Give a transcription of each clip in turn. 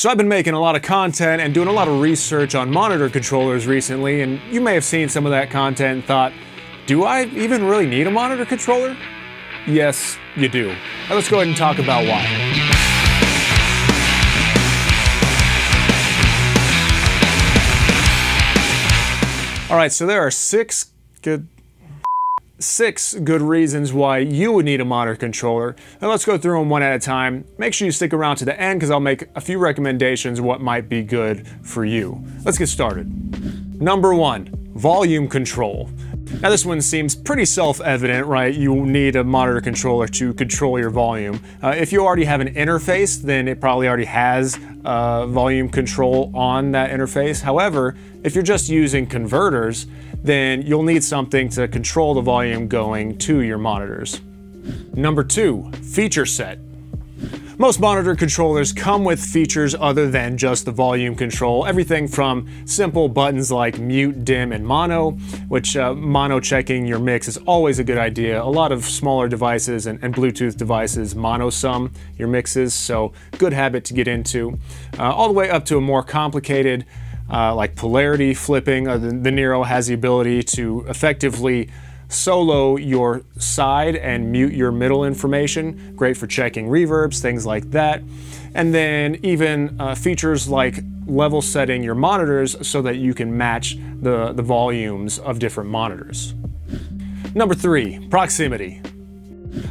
So I've been making a lot of content and doing a lot of research on monitor controllers recently, and you may have seen some of that content and thought, do I even really need a monitor controller? Yes, you do. Now let's go ahead and talk about why. Alright, so there are six good reasons why you would need a monitor controller. And let's go through them one at a time. Make sure you stick around to the end because I'll make a few recommendations what might be good for you. Let's get started. Number one, volume control. Now this one seems pretty self-evident, right? You need a monitor controller to control your volume. If you already have an interface, then it probably already has volume control on that interface. However, if you're just using converters, then you'll need something to control the volume going to your monitors. Number two, feature set. Most monitor controllers come with features other than just the volume control. Everything from simple buttons like mute, dim, and mono, which mono checking your mix is always a good idea. A lot of smaller devices and Bluetooth devices mono sum your mixes, so good habit to get into. All the way up to a more complicated like polarity flipping. The Nero has the ability to effectively solo your side and mute your middle information. Great for checking reverbs, things like that. And then even features like level setting your monitors so that you can match the volumes of different monitors. Number three, proximity.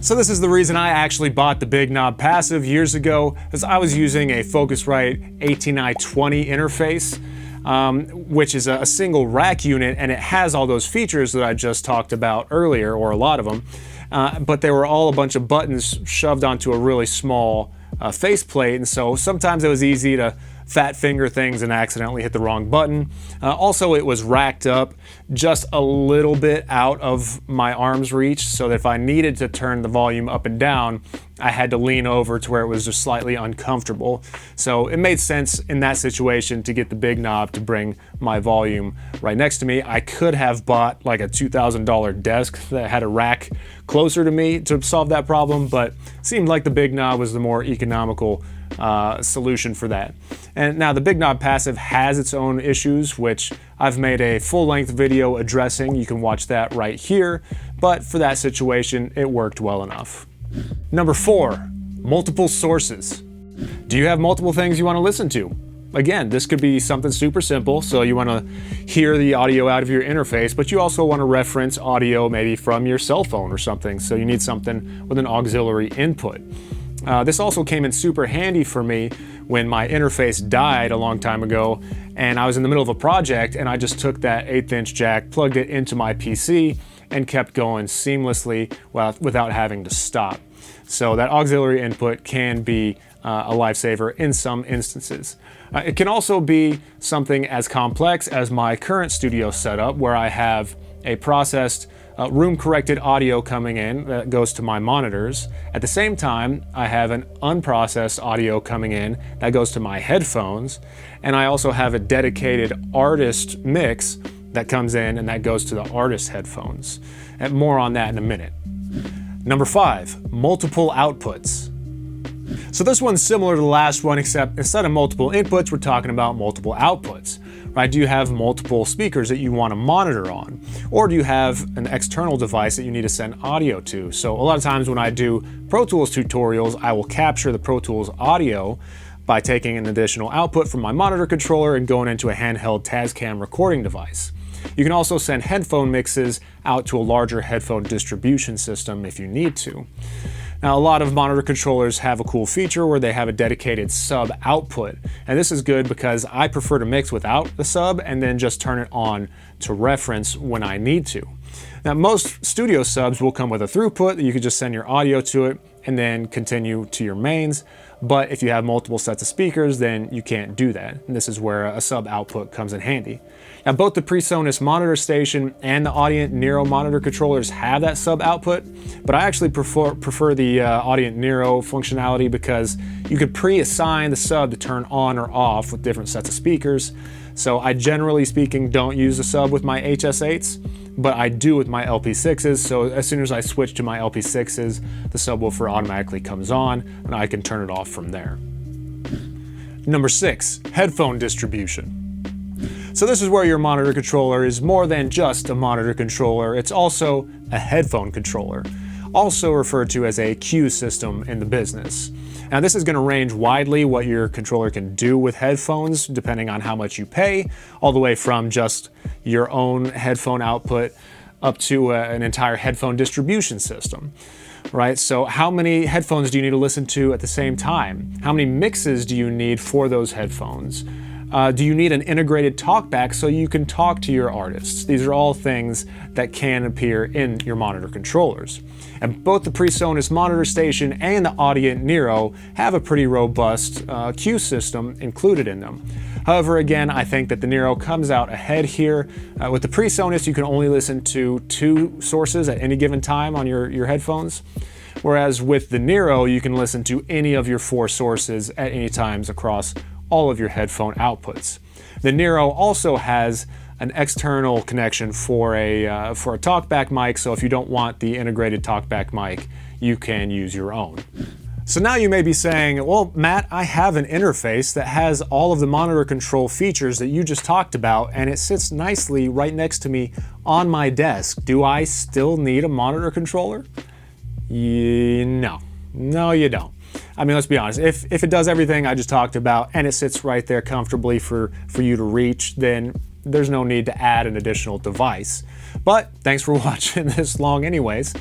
So this is the reason I actually bought the Big Knob Passive years ago, as I was using a Focusrite 18i20 interface. Which is a single rack unit, and it has all those features that I just talked about earlier, or a lot of them, but they were all a bunch of buttons shoved onto a really small faceplate, and so sometimes it was easy to fat finger things and accidentally hit the wrong button. Also, it was racked up just a little bit out of my arm's reach, so that if I needed to turn the volume up and down, I had to lean over to where it was just slightly uncomfortable. So it made sense in that situation to get the big knob to bring my volume right next to me. I could have bought like a $2,000 desk that had a rack closer to me to solve that problem, but it seemed like the big knob was the more economical solution for that. And now the Big Knob Passive has its own issues, which I've made a full-length video addressing. You can watch that right here, but for that situation, it worked well enough. Number four, multiple sources. Do you have multiple things you want to listen to? Again, this could be something super simple, so you want to hear the audio out of your interface, but you also want to reference audio maybe from your cell phone or something, so you need something with an auxiliary input. This also came in super handy for me when my interface died a long time ago, and I was in the middle of a project, and I just took that 1/8" jack, plugged it into my PC, and kept going seamlessly without having to stop. So that auxiliary input can be a lifesaver in some instances. It can also be something as complex as my current studio setup, where I have a processed room-corrected audio coming in that goes to my monitors. At the same time, I have an unprocessed audio coming in that goes to my headphones, and I also have a dedicated artist mix that comes in and that goes to the artist headphones. And more on that in a minute. Number five, multiple outputs. So this one's similar to the last one, except instead of multiple inputs, we're talking about multiple outputs, right? Do you have multiple speakers that you want to monitor on? Or do you have an external device that you need to send audio to? So a lot of times when I do Pro Tools tutorials, I will capture the Pro Tools audio by taking an additional output from my monitor controller and going into a handheld Tascam recording device. You can also send headphone mixes out to a larger headphone distribution system if you need to. Now, a lot of monitor controllers have a cool feature where they have a dedicated sub output, and this is good because I prefer to mix without the sub and then just turn it on to reference when I need to. Now, most studio subs will come with a throughput that you can just send your audio to it and then continue to your mains, but if you have multiple sets of speakers, then you can't do that, and this is where a sub output comes in handy. Now, both the PreSonus Monitor Station and the Audient Nero monitor controllers have that sub output, but I actually prefer the Audient Nero functionality because you could pre-assign the sub to turn on or off with different sets of speakers. So I generally speaking don't use the sub with my HS8s, but I do with my LP6s, so as soon as I switch to my LP6s, the subwoofer automatically comes on and I can turn it off from there. Number 6, headphone distribution. So this is where your monitor controller is more than just a monitor controller, it's also a headphone controller, also referred to as a cue system in the business. Now this is going to range widely what your controller can do with headphones depending on how much you pay, all the way from just your own headphone output up to an entire headphone distribution system. Right, so how many headphones do you need to listen to at the same time? How many mixes do you need for those headphones? Do you need an integrated talkback so you can talk to your artists? These are all things that can appear in your monitor controllers. And both the PreSonus Monitor Station and the Audient Nero have a pretty robust cue system included in them. However, again, I think that the Nero comes out ahead here. With the PreSonus, you can only listen to 2 sources at any given time on your headphones. Whereas with the Nero, you can listen to any of your 4 sources at any times across all of your headphone outputs. The Nero also has an external connection for a talkback mic, so if you don't want the integrated talkback mic, you can use your own. So now you may be saying, well, Matt, I have an interface that has all of the monitor control features that you just talked about, and it sits nicely right next to me on my desk. Do I still need a monitor controller? No, you don't. I mean, let's be honest, if it does everything I just talked about and it sits right there comfortably for you to reach, then there's no need to add an additional device. But thanks for watching this long anyways.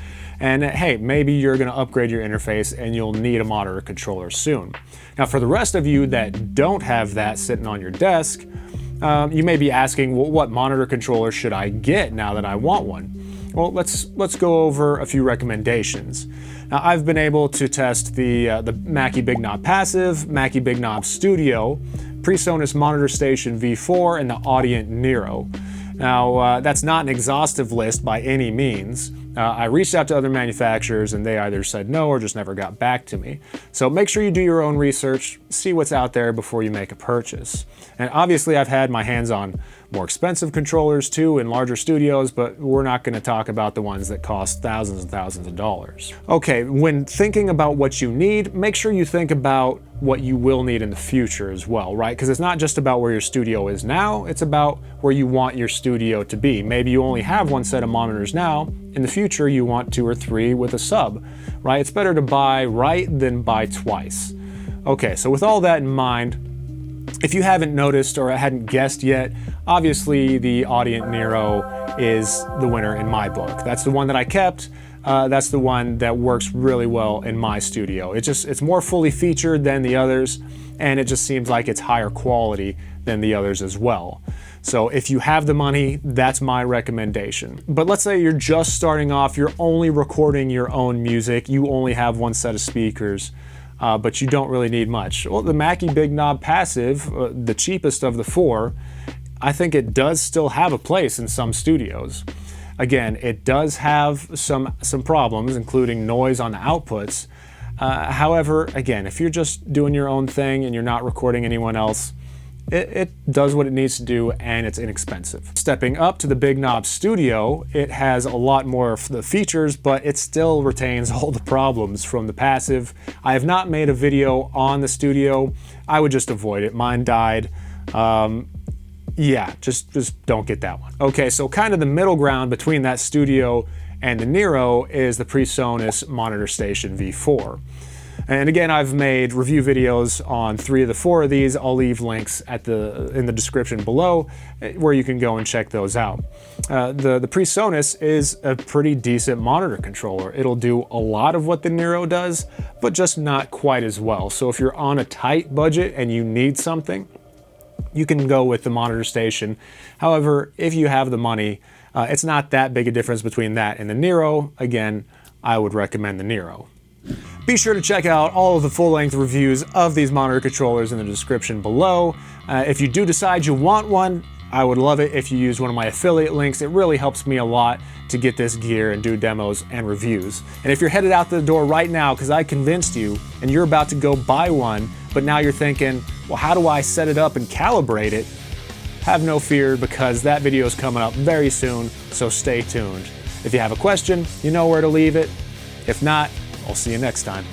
And hey, maybe you're gonna upgrade your interface and you'll need a monitor controller soon. Now for the rest of you that don't have that sitting on your desk, you may be asking, well, what monitor controller should I get now that I want one? Well, let's go over a few recommendations. Now, I've been able to test the Mackie Big Knob Passive, Mackie Big Knob Studio, PreSonus Monitor Station V4, and the Audient Nero. Now, that's not an exhaustive list by any means. I reached out to other manufacturers and they either said no or just never got back to me. So make sure you do your own research, see what's out there before you make a purchase. And obviously I've had my hands on more expensive controllers too in larger studios, but we're not going to talk about the ones that cost thousands and thousands of dollars. Okay, when thinking about what you need, make sure you think about what you will need in the future as well, right? Because it's not just about where your studio is now, it's about where you want your studio to be. Maybe you only have 1 set of monitors now, in the future you want 2 or 3 with a sub, right? It's better to buy right than buy twice. Okay, so with all that in mind, if you haven't noticed or hadn't guessed yet, obviously the Audient Nero is the winner in my book. That's the one that I kept. That's the one that works really well in my studio. It's more fully featured than the others, and it just seems like it's higher quality than the others as well. So if you have the money, that's my recommendation. But let's say you're just starting off, you're only recording your own music, you only have 1 set of speakers, but you don't really need much. Well, the Mackie Big Knob Passive, the cheapest of the 4, I think it does still have a place in some studios. Again, it does have some problems, including noise on the outputs. However, again, if you're just doing your own thing and you're not recording anyone else, it does what it needs to do and it's inexpensive. Stepping up to the Big Knob Studio, it has a lot more of the features, but it still retains all the problems from the Passive. I have not made a video on the Studio. I would just avoid it. Mine died. Yeah, just don't get that one. Okay, so kind of the middle ground between that Studio and the Nero is the PreSonus Monitor Station V4. And again, I've made review videos on 3 of the 4 of these. I'll leave links in the description below where you can go and check those out. The PreSonus is a pretty decent monitor controller. It'll do a lot of what the Nero does, but just not quite as well. So if you're on a tight budget and you need something, you can go with the Monitor Station. However, if you have the money, it's not that big a difference between that and the Nero. Again, I would recommend the Nero. Be sure to check out all of the full-length reviews of these monitor controllers in the description below. If you do decide you want one, I would love it if you use one of my affiliate links. It really helps me a lot to get this gear and do demos and reviews. And if you're headed out the door right now because I convinced you and you're about to go buy one, but now you're thinking, well, how do I set it up and calibrate it? Have no fear because that video is coming up very soon, so stay tuned. If you have a question, you know where to leave it. If not, I'll see you next time.